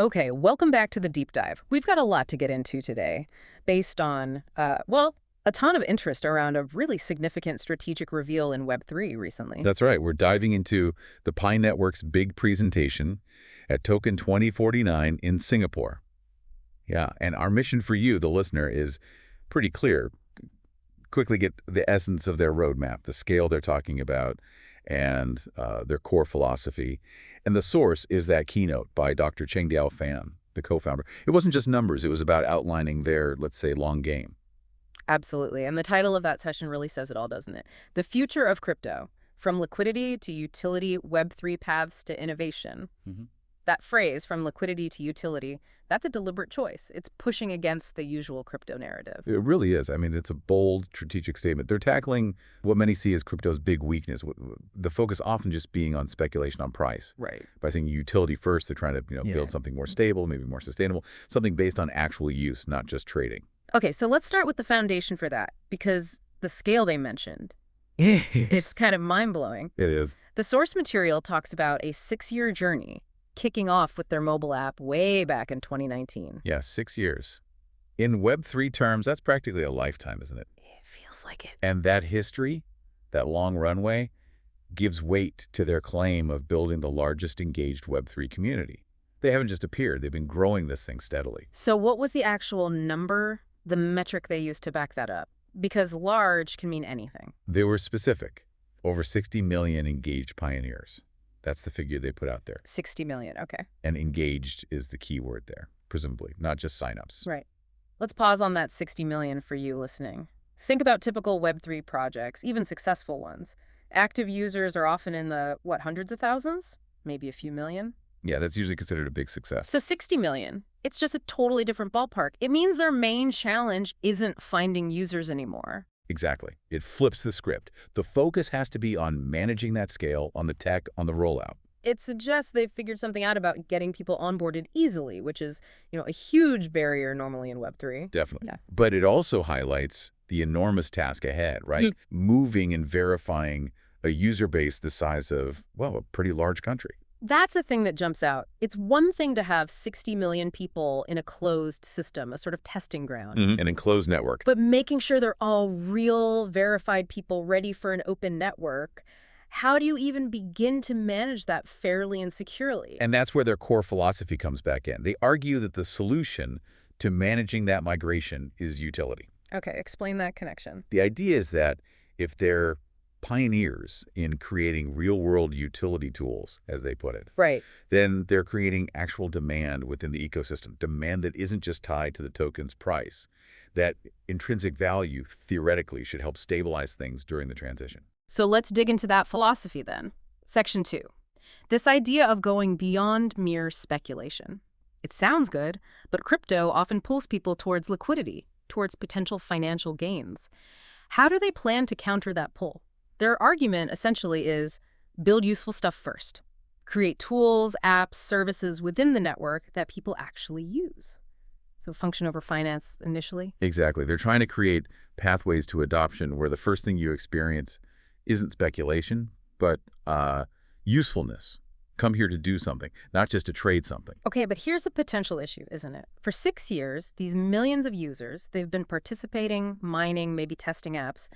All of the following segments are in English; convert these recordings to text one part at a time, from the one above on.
Okay, welcome back to the deep dive. We've got a lot to get into today based on, well, a ton of interest around a really significant strategic reveal in Web3 recently. That's right. We're diving into the Pi Network's big presentation at Token 2049 in Singapore. Yeah, and our mission for you, the listener, is pretty clear. Quickly get the essence of their roadmap, the scale they're talking about, and their core philosophy. And the source is that keynote by Dr. Chengdiao Fan, the co-founder. It wasn't just numbers. It was about outlining their, let's say, long game. Absolutely. And the title of that session really says it all, doesn't it? The Future of Crypto, From Liquidity to Utility, Web3 Paths to Innovation. That phrase, from liquidity to utility, that's a deliberate choice. It's pushing against the usual crypto narrative. It really is. I mean, it's a bold strategic statement. They're tackling what many see as crypto's big weakness, the focus often just being on speculation on price. Right. By saying utility first, they're trying to build something more stable, maybe more sustainable, something based on actual use, not just trading. Okay, so let's start with the foundation for that, because the scale they mentioned, it's kind of mind-blowing. It is. The source material talks about a 6-year journey, kicking off with their mobile app way back in 2019. Yeah, 6 years. In Web3 terms, that's practically a lifetime, isn't it? It feels like it. And that history, that long runway, gives weight to their claim of building the largest engaged Web3 community. They haven't just appeared. They've been growing this thing steadily. So what was the actual number, the metric they used to back that up? Because large can mean anything. They were specific. Over 60 million engaged pioneers. That's the figure they put out there. 60 million, okay. And engaged is the key word there, presumably, not just signups. Right. Let's pause on that 60 million for you listening. Think about typical Web3 projects, even successful ones. Active users are often in the, hundreds of thousands? Maybe a few million? Yeah, that's usually considered a big success. So 60 million, it's just a totally different ballpark. It means their main challenge isn't finding users anymore. Exactly. It flips the script. The focus has to be on managing that scale, on the tech, on the rollout. It suggests they've figured something out about getting people onboarded easily, which is, a huge barrier normally in Web3. Definitely. Yeah. But it also highlights the enormous task ahead, right? Moving and verifying a user base the size of, well, a pretty large country. That's a thing that jumps out. It's one thing to have 60 million people in a closed system, a sort of testing ground. An enclosed network. But making sure they're all real, verified people ready for an open network, how do you even begin to manage that fairly and securely? And that's where their core philosophy comes back in. They argue that the solution to managing that migration is utility. Okay, explain that connection. The idea is that if they're pioneers in creating real-world utility tools, as they put it, right, then they're creating actual demand within the ecosystem, demand that isn't just tied to the token's price. That intrinsic value, theoretically, should help stabilize things during the transition. So let's dig into that philosophy then. Section 2. This idea of going beyond mere speculation. It sounds good, but crypto often pulls people towards liquidity, towards potential financial gains. How do they plan to counter that pull? Their argument essentially is build useful stuff first. Create tools, apps, services within the network that people actually use. So function over finance initially? Exactly. They're trying to create pathways to adoption where the first thing you experience isn't speculation, but usefulness. Come here to do something, not just to trade something. Okay, but here's a potential issue, isn't it? For 6 years, these millions of users, they've been participating, mining, maybe testing apps,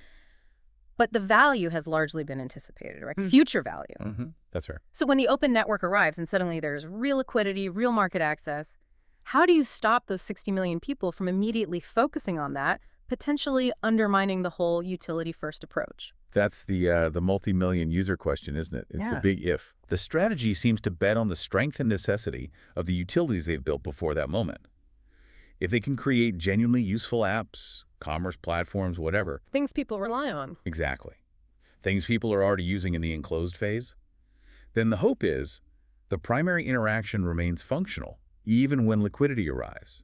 but the value has largely been anticipated, right? Future value. That's fair. So when the open network arrives and suddenly there's real liquidity, real market access, how do you stop those 60 million people from immediately focusing on that, potentially undermining the whole utility-first approach? That's the multi-million user question, isn't it? It's the big if. The strategy seems to bet on the strength and necessity of the utilities they've built before that moment. If they can create genuinely useful apps, commerce platforms, whatever. Things people rely on. Exactly. Things people are already using in the enclosed phase. Then the hope is the primary interaction remains functional, even when liquidity arrives.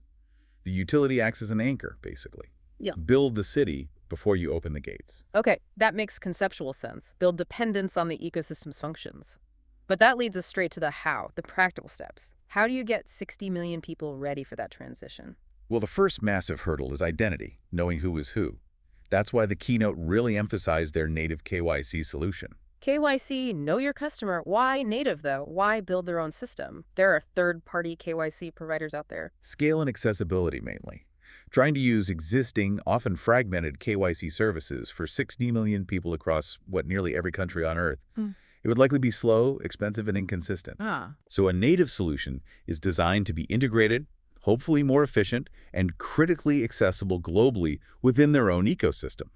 The utility acts as an anchor, basically. Yeah. Build the city before you open the gates. Okay, that makes conceptual sense. Build dependence on the ecosystem's functions. But that leads us straight to the how, the practical steps. How do you get 60 million people ready for that transition? Well, the first massive hurdle is identity, knowing who is who. That's why the keynote really emphasized their native KYC solution. KYC, know your customer. Why native, though? Why build their own system? There are third-party KYC providers out there. Scale and accessibility mainly. Trying to use existing, often fragmented KYC services for 60 million people across, nearly every country on Earth. It would likely be slow, expensive, and inconsistent. So a native solution is designed to be integrated, hopefully more efficient, and critically accessible globally within their own ecosystem.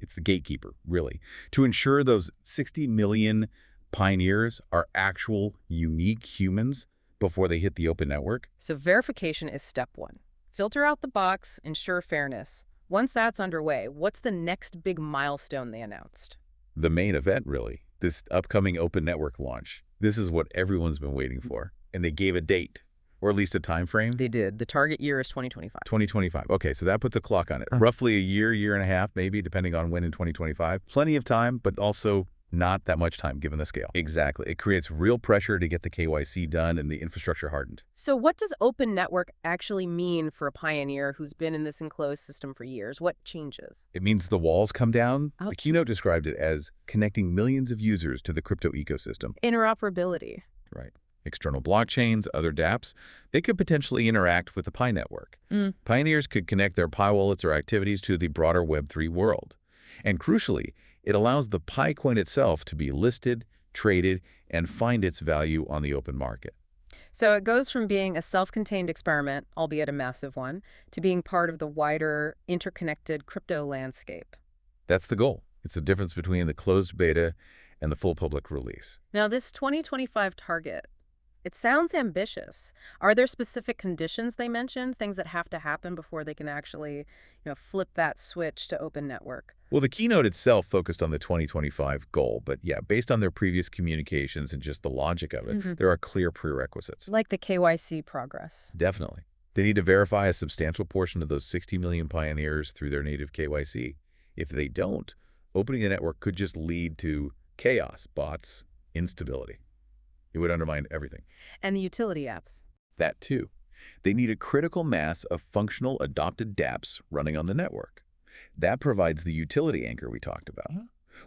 It's the gatekeeper, really, to ensure those 60 million pioneers are actual, unique humans before they hit the open network. So verification is step one. Filter out the box, ensure fairness. Once that's underway, what's the next big milestone they announced? The main event, really, this upcoming open network launch. This is what everyone's been waiting for, and they gave a date, or at least a time frame. They did. The target year is 2025. 2025. Okay, so that puts a clock on it. Roughly a year and a half, maybe, depending on when in 2025. Plenty of time, but also not that much time given the scale. Exactly. It creates real pressure to get the KYC done and the infrastructure hardened. So what does open network actually mean for a pioneer who's been in this enclosed system for years? What changes? It means the walls come down. Oh. The keynote described it as connecting millions of users to the crypto ecosystem. Interoperability. Right. External blockchains, other dApps, they could potentially interact with the Pi network. Pioneers could connect their Pi wallets or activities to the broader Web3 world. And crucially, it allows the Pi coin itself to be listed, traded, and find its value on the open market. So it goes from being a self-contained experiment, albeit a massive one, to being part of the wider, interconnected crypto landscape. That's the goal. It's the difference between the closed beta and the full public release. Now, this 2025 target, it sounds ambitious. Are there specific conditions they mentioned, things that have to happen before they can actually, flip that switch to open network? Well, the keynote itself focused on the 2025 goal, but yeah, based on their previous communications and just the logic of it, there are clear prerequisites. Like the KYC progress. Definitely. They need to verify a substantial portion of those 60 million pioneers through their native KYC. If they don't, opening the network could just lead to chaos, bots, instability. It would undermine everything. And the utility apps. That too. They need a critical mass of functional adopted dApps running on the network. That provides the utility anchor we talked about.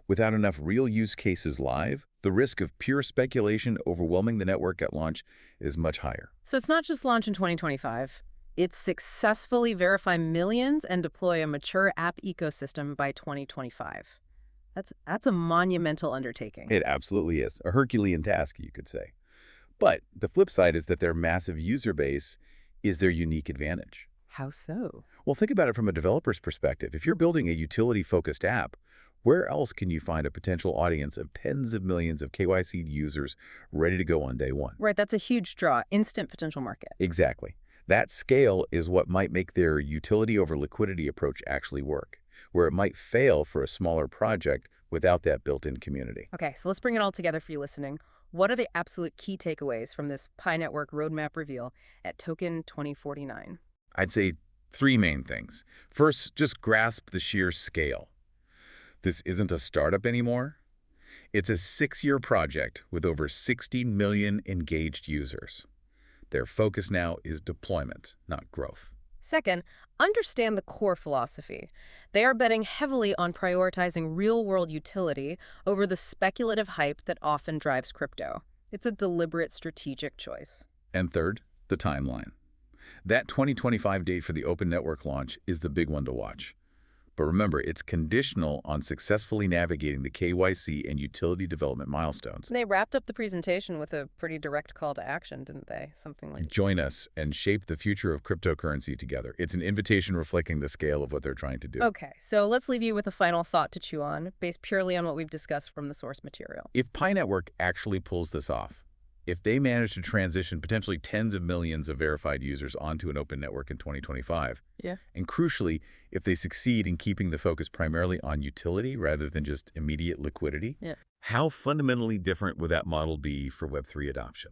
Without enough real use cases live, the risk of pure speculation overwhelming the network at launch is much higher. So it's not just launch in 2025. It's successfully verify millions and deploy a mature app ecosystem by 2025. That's a monumental undertaking. It absolutely is. A Herculean task, you could say. But the flip side is that their massive user base is their unique advantage. How so? Well, think about it from a developer's perspective. If you're building a utility-focused app, where else can you find a potential audience of tens of millions of KYC users ready to go on day one? Right, that's a huge draw, instant potential market. Exactly. That scale is what might make their utility over liquidity approach actually work, where it might fail for a smaller project without that built-in community. Okay, so let's bring it all together for you listening. What are the absolute key takeaways from this Pi Network roadmap reveal at Token 2049? I'd say three main things. First, just grasp the sheer scale. This isn't a startup anymore. It's a 6-year project with over 60 million engaged users. Their focus now is deployment, not growth. Second, understand the core philosophy. They are betting heavily on prioritizing real-world utility over the speculative hype that often drives crypto. It's a deliberate strategic choice. And third, the timeline. That 2025 date for the open network launch is the big one to watch. But remember, it's conditional on successfully navigating the KYC and utility development milestones. They wrapped up the presentation with a pretty direct call to action, didn't they? Something like, join us and shape the future of cryptocurrency together. It's an invitation reflecting the scale of what they're trying to do. Okay, so let's leave you with a final thought to chew on, based purely on what we've discussed from the source material. If Pi Network actually pulls this off, if they manage to transition potentially tens of millions of verified users onto an open network in 2025, and crucially, if they succeed in keeping the focus primarily on utility rather than just immediate liquidity, how fundamentally different would that model be for Web3 adoption?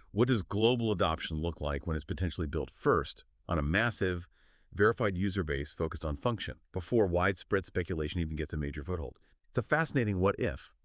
What does global adoption look like when it's potentially built first on a massive, verified user base focused on function before widespread speculation even gets a major foothold? It's a fascinating what if.